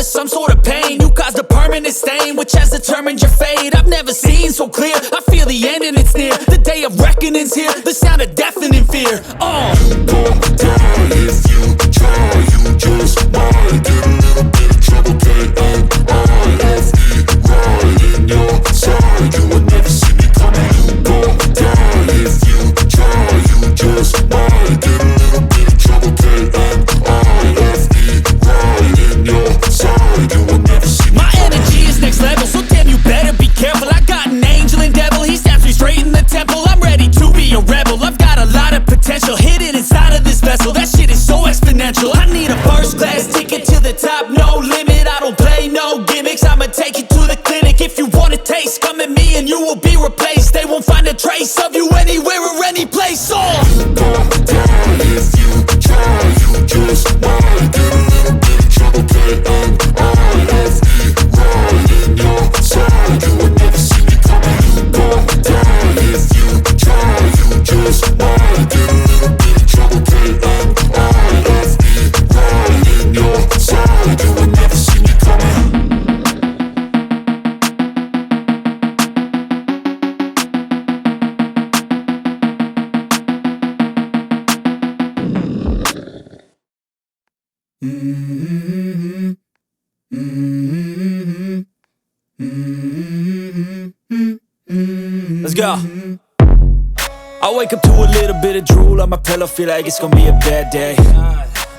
some sort of pain. You caused a permanent stain, which has determined your fate. I've never seen so clear, I feel the end and it's near. The day of reckoning's here, the sound of deafening fear. You gon' die if you try, you just might get a little bit of trouble, K-N-I-F-E, right in your side, you will never see me coming. You gon' die if you try, you just might get a little bit of trouble, K-N-I-F-E, right in your side, you will never see me My coming. energy is next level, so damn you better be careful. I got an angel and devil, he snaps me straight in the temple. I'm ready to be a rebel, I've got a lot of potential hidden inside of this vessel. That shit is so exponential. I need a first class ticket to the top, no limit. I don't play no gimmicks, I'ma take you to the clinic. If you want a taste, come at me and you will be replaced. They won't find a trace of you anywhere or any place. You gon' die if you try, you just might get a little bit of trouble, K-N-I-F-E, right in your side, you will never see me coming. You gon' die if you try, you just might get a little bit of trouble, K-N-I-F-E, right in your side, you will never see me coming. Let's go. I wake up to a little bit of drool on my pillow, feel like it's gonna be a bad day.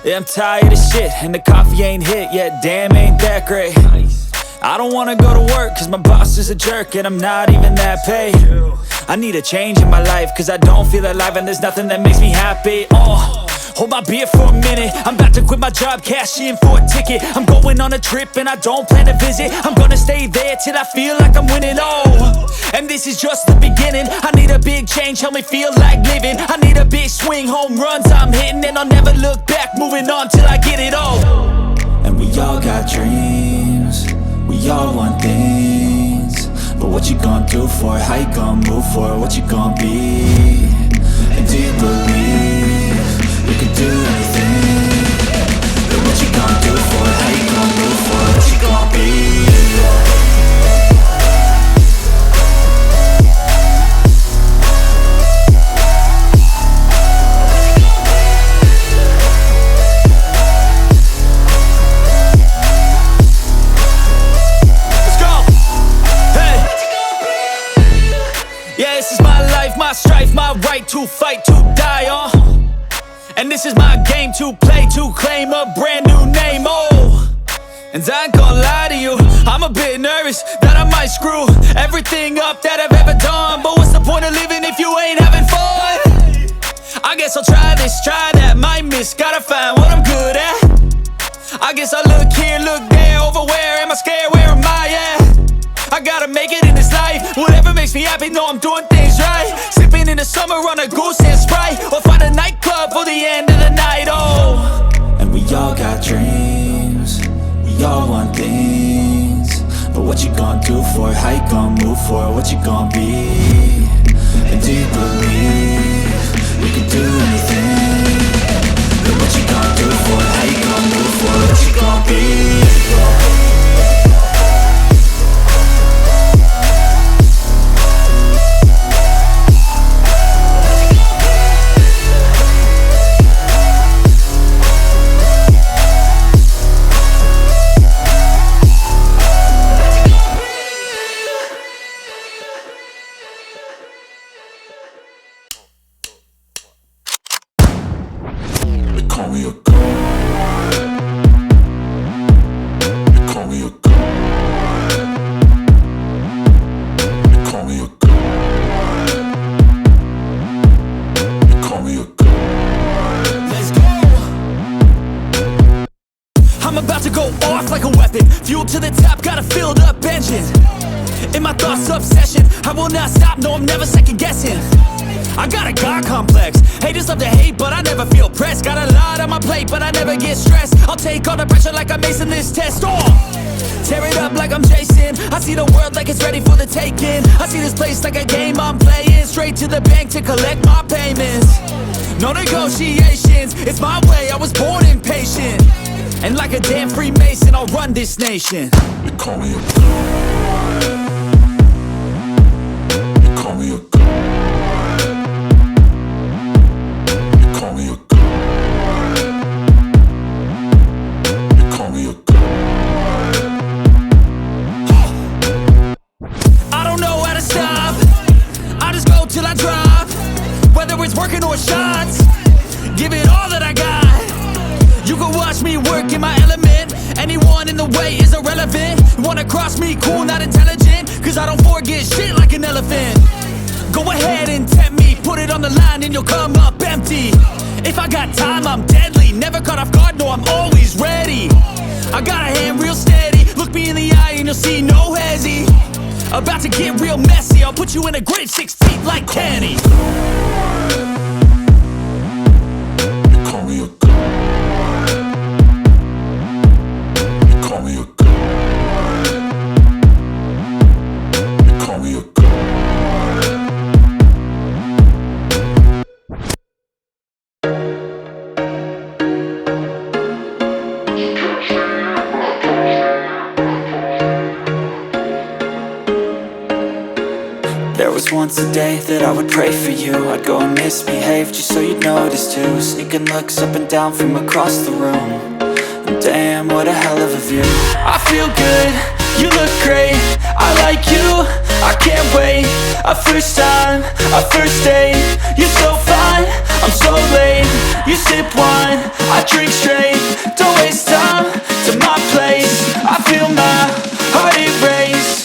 Yeah, I'm tired of shit, and the coffee ain't hit yet, damn ain't that great. I don't wanna go to work, cause my boss is a jerk, and I'm not even that paid. I need a change in my life, cause I don't feel alive, and there's nothing that makes me happy. Hold my beer for a minute, I'm about to quit my job, cash in for a ticket. I'm going on a trip and I don't plan to visit. I'm gonna stay there till I feel like I'm winning, and this is just the beginning. I need a big change, help me feel like living. I need a big swing, home runs I'm hitting, and I'll never look back, moving on till I get it all. And we all got dreams, we all want things, but what you gonna do for it? How you gonna move for it? What you gonna be? And do you believe you can do anything? But what you gonna do for it? How you gonna move for it? What you gonna be? My strife, my right to fight, to die on. And this is my game to play, to claim a brand new name, And I ain't gonna lie to you, I'm a bit nervous that I might screw everything up that I've ever done. But what's the point of living if you ain't having fun? I guess I'll try this, try that, might miss, gotta find what I'm good at. I guess I look here, look there, over where am I scared, where am I at? I gotta make it in this life, whatever makes me happy, know I'm doing things right. Sipping in the summer on a Goose and Sprite, or find a nightclub for the end of the night, And we all got dreams, we all want things, but what you gonna do for it? How you gonna move for it? What you gonna be? And do you believe you can do anything? But what you gonna do for it? How you gonna move for it? What you gonna be? Call me a god. You call me a god. You call me a god. You call me a god. Let's go. I'm about to go off like a weapon, fuel to the top, got a filled up engine. In my thoughts, obsession, I will not stop, no, I'm never second guessing. I got a God complex. Haters love to hate, but I never feel pressed. Got a lot on my plate, but I never get stressed. I'll take all the pressure like I'm acing this test. Tear it up like I'm Jason. I see the world like it's ready for the taking. I see this place like a game I'm playing. Straight to the bank to collect my payments. No negotiations, it's my way, I was born impatient. And like a damn Freemason, I'll run this nation. They call me a god. They call me a god. They call me a god. They call me a god. I don't know how to stop. I just go till I drop. Whether it's working or shots, give it all that I got. You can watch me work in my element. Anyone in the way is irrelevant. Wanna cross me, cool, not intelligent. Cause I don't forget shit like an elephant. Go ahead and tempt me, put it on the line and you'll come up empty. If I got time, I'm deadly. Never caught off guard, no, I'm always ready. I got a hand real steady. Look me in the eye and you'll see no hezzy. About to get real messy. I'll put you in a grave 6 feet like Kenny. They call me a god. They call me a god. They call me a god. There was once a day that I would pray for you. I'd go and misbehave just so you'd notice too. Sneaking looks up and down from across the room. And damn, what a hell of a view. I feel good, you look great. I like you, I can't wait. A first time, a first date. You're so fine, I'm so late. You sip wine, I drink straight. Don't waste time to my place. I feel my heart erase.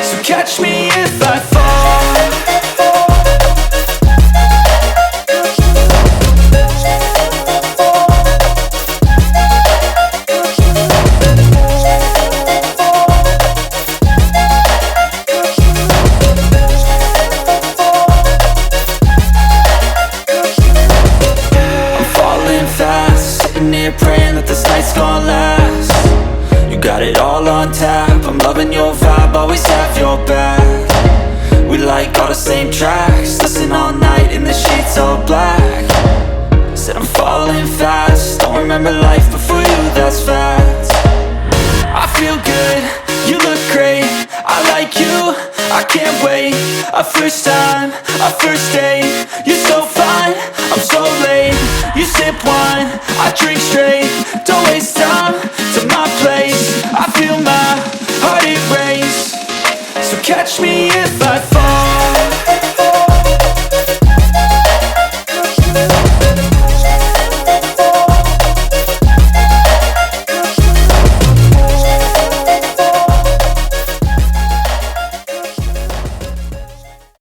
So catch me if I fall. Praying that this night's gonna last. You got it all on tap. I'm loving your vibe, always have your back. We like all the same tracks. Listen all night in the sheets all black. Said I'm falling fast. Don't remember life before you, that's fact. I feel good, you look great. I like you, I can't wait. A first time, a first date. You're so fine, I'm so late. You sip wine, I drink straight. Don't waste time to my place. I feel my heart erase. So catch me if I fall.